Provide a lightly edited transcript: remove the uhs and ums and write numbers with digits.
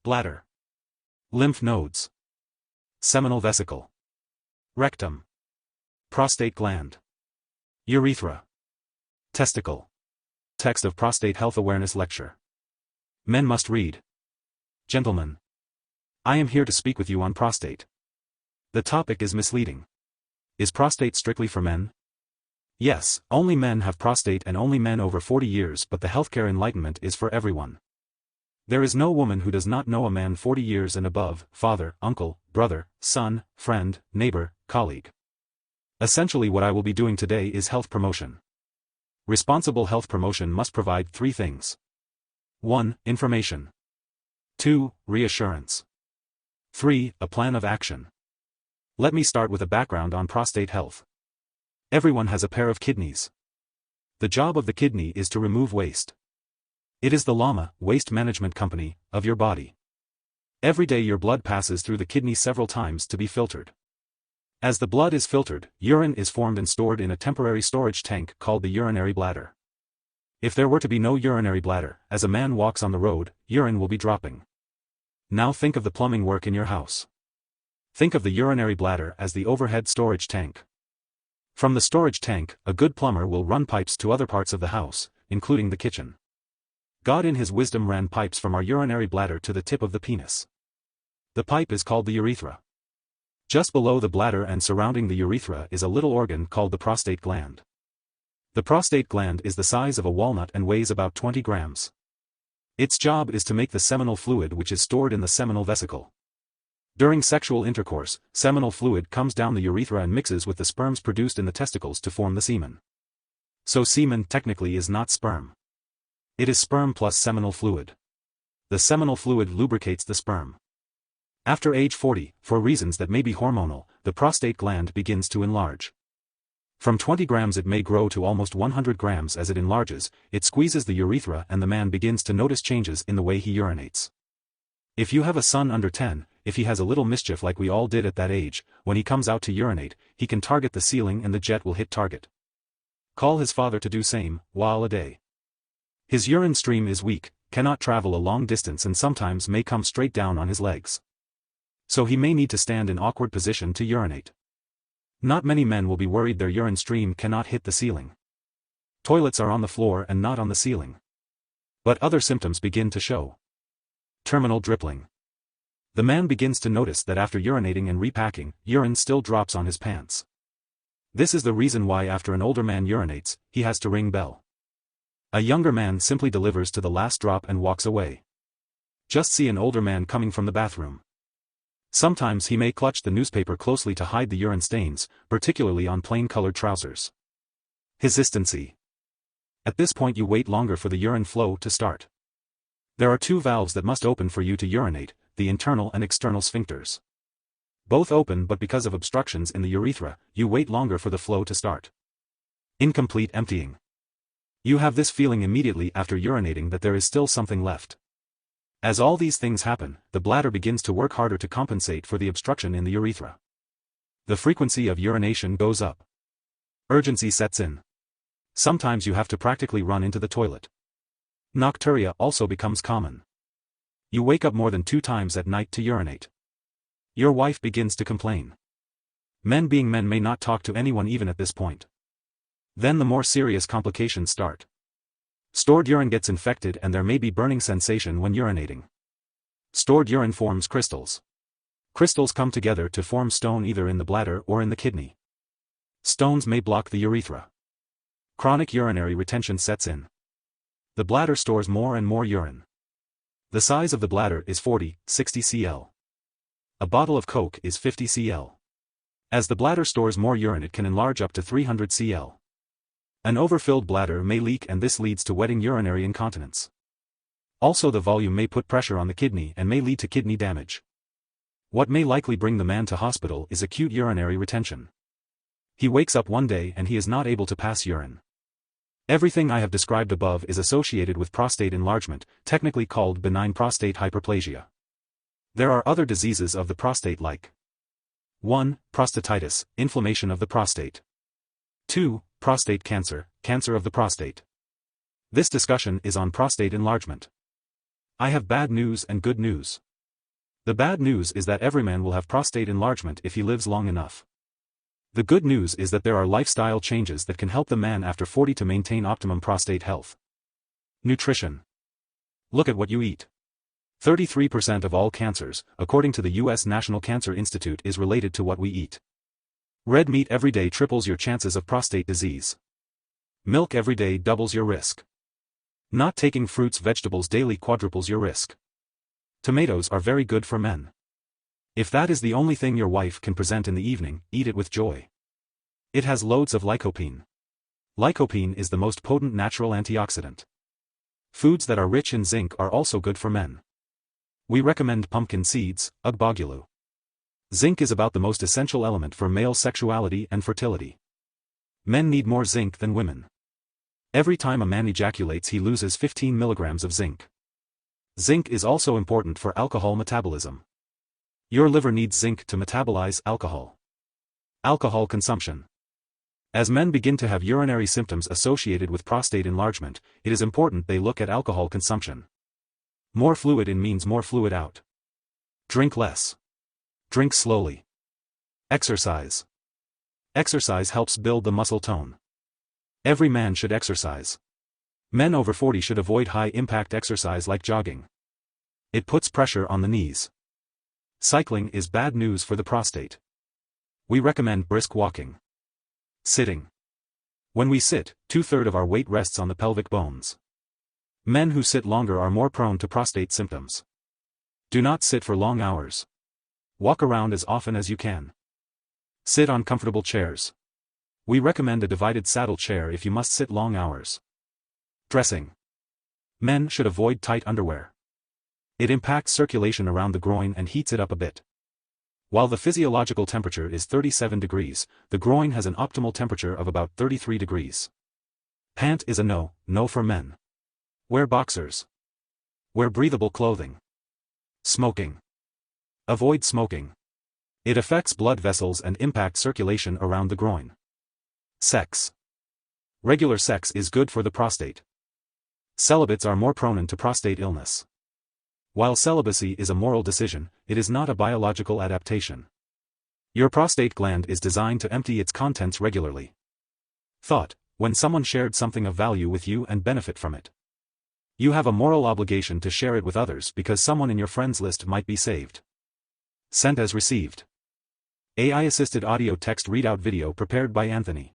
bladder, lymph nodes, seminal vesicle, rectum, prostate gland, urethra, testicle. Text of Prostate Health Awareness Lecture. Men must read. Gentlemen, I am here to speak with you on prostate. The topic is misleading. Is prostate strictly for men? Yes, only men have prostate and only men over 40 years, but the healthcare enlightenment is for everyone. There is no woman who does not know a man 40 years and above, father, uncle, brother, son, friend, neighbor, colleague. Essentially what I will be doing today is health promotion. Responsible health promotion must provide 3 things. 1. Information. 2. Reassurance. 3. A plan of action. Let me start with a background on prostate health. Everyone has a pair of kidneys. The job of the kidney is to remove waste. It is the LAMA, waste management company, of your body. Every day your blood passes through the kidney several times to be filtered. As the blood is filtered, urine is formed and stored in a temporary storage tank called the urinary bladder. If there were to be no urinary bladder, as a man walks on the road, urine will be dropping. Now think of the plumbing work in your house. Think of the urinary bladder as the overhead storage tank. From the storage tank, a good plumber will run pipes to other parts of the house, including the kitchen. God in his wisdom ran pipes from our urinary bladder to the tip of the penis. The pipe is called the urethra. Just below the bladder and surrounding the urethra is a little organ called the prostate gland. The prostate gland is the size of a walnut and weighs about 20 grams. Its job is to make the seminal fluid which is stored in the seminal vesicle. During sexual intercourse, seminal fluid comes down the urethra and mixes with the sperms produced in the testicles to form the semen. So semen technically is not sperm. It is sperm plus seminal fluid. The seminal fluid lubricates the sperm. After age 40, for reasons that may be hormonal, the prostate gland begins to enlarge. From 20 grams it may grow to almost 100 grams as it enlarges, it squeezes the urethra and the man begins to notice changes in the way he urinates. If you have a son under 10, if he has a little mischief like we all did at that age, when he comes out to urinate, he can target the ceiling and the jet will hit target. Call his father to do same, while a day. His urine stream is weak, cannot travel a long distance and sometimes may come straight down on his legs. So he may need to stand in awkward position to urinate. Not many men will be worried their urine stream cannot hit the ceiling. Toilets are on the floor and not on the ceiling. But other symptoms begin to show. Terminal dripping. The man begins to notice that after urinating and repacking, urine still drops on his pants. This is the reason why after an older man urinates, he has to ring bell. A younger man simply delivers to the last drop and walks away. Just see an older man coming from the bathroom. Sometimes he may clutch the newspaper closely to hide the urine stains, particularly on plain-colored trousers. Hesitancy. At this point you wait longer for the urine flow to start. There are 2 valves that must open for you to urinate, the internal and external sphincters. Both open, but because of obstructions in the urethra, you wait longer for the flow to start. Incomplete emptying. You have this feeling immediately after urinating that there is still something left. As all these things happen, the bladder begins to work harder to compensate for the obstruction in the urethra. The frequency of urination goes up. Urgency sets in. Sometimes you have to practically run into the toilet. Nocturia also becomes common. You wake up more than 2 times at night to urinate. Your wife begins to complain. Men being men may not talk to anyone even at this point. Then the more serious complications start. Stored urine gets infected and there may be burning sensation when urinating. Stored urine forms crystals. Crystals come together to form stone either in the bladder or in the kidney. Stones may block the urethra. Chronic urinary retention sets in. The bladder stores more and more urine. The size of the bladder is 40, 60 cl. A bottle of Coke is 50 cl. As the bladder stores more urine it can enlarge up to 300 cl. An overfilled bladder may leak and this leads to wetting urinary incontinence. Also the volume may put pressure on the kidney and may lead to kidney damage. What may likely bring the man to hospital is acute urinary retention. He wakes up one day and he is not able to pass urine. Everything I have described above is associated with prostate enlargement, technically called benign prostate hyperplasia. There are other diseases of the prostate like 1. Prostatitis, inflammation of the prostate. 2. Prostate cancer, cancer of the prostate. This discussion is on prostate enlargement. I have bad news and good news. The bad news is that every man will have prostate enlargement if he lives long enough. The good news is that there are lifestyle changes that can help the man after 40 to maintain optimum prostate health. Nutrition. Look at what you eat. 33% of all cancers, according to the U.S. National Cancer Institute, is related to what we eat. Red meat every day triples your chances of prostate disease. Milk every day doubles your risk. Not taking fruits vegetables daily quadruples your risk. Tomatoes are very good for men. If that is the only thing your wife can present in the evening, eat it with joy. It has loads of lycopene. Lycopene is the most potent natural antioxidant. Foods that are rich in zinc are also good for men. We recommend pumpkin seeds, Ugbogulu. Zinc is about the most essential element for male sexuality and fertility. Men need more zinc than women. Every time a man ejaculates he loses 15 milligrams of zinc. Zinc is also important for alcohol metabolism. Your liver needs zinc to metabolize alcohol. Alcohol consumption. As men begin to have urinary symptoms associated with prostate enlargement, it is important they look at alcohol consumption. More fluid in means more fluid out. Drink less. Drink slowly. Exercise. Exercise helps build the muscle tone. Every man should exercise. Men over 40 should avoid high-impact exercise like jogging. It puts pressure on the knees. Cycling is bad news for the prostate. We recommend brisk walking. Sitting. When we sit, 2/3 of our weight rests on the pelvic bones. Men who sit longer are more prone to prostate symptoms. Do not sit for long hours. Walk around as often as you can. Sit on comfortable chairs. We recommend a divided saddle chair if you must sit long hours. Dressing. Men should avoid tight underwear. It impacts circulation around the groin and heats it up a bit. While the physiological temperature is 37 degrees, the groin has an optimal temperature of about 33 degrees. Pant is a no for men. Wear boxers. Wear breathable clothing. Smoking. Avoid smoking. It affects blood vessels and impacts circulation around the groin. Sex. Regular sex is good for the prostate. Celibates are more prone to prostate illness. While celibacy is a moral decision, it is not a biological adaptation. Your prostate gland is designed to empty its contents regularly. Thought, when someone shared something of value with you and benefit from it. You have a moral obligation to share it with others because someone in your friends list might be saved. Sent as received. AI-assisted audio text readout video prepared by Anthony.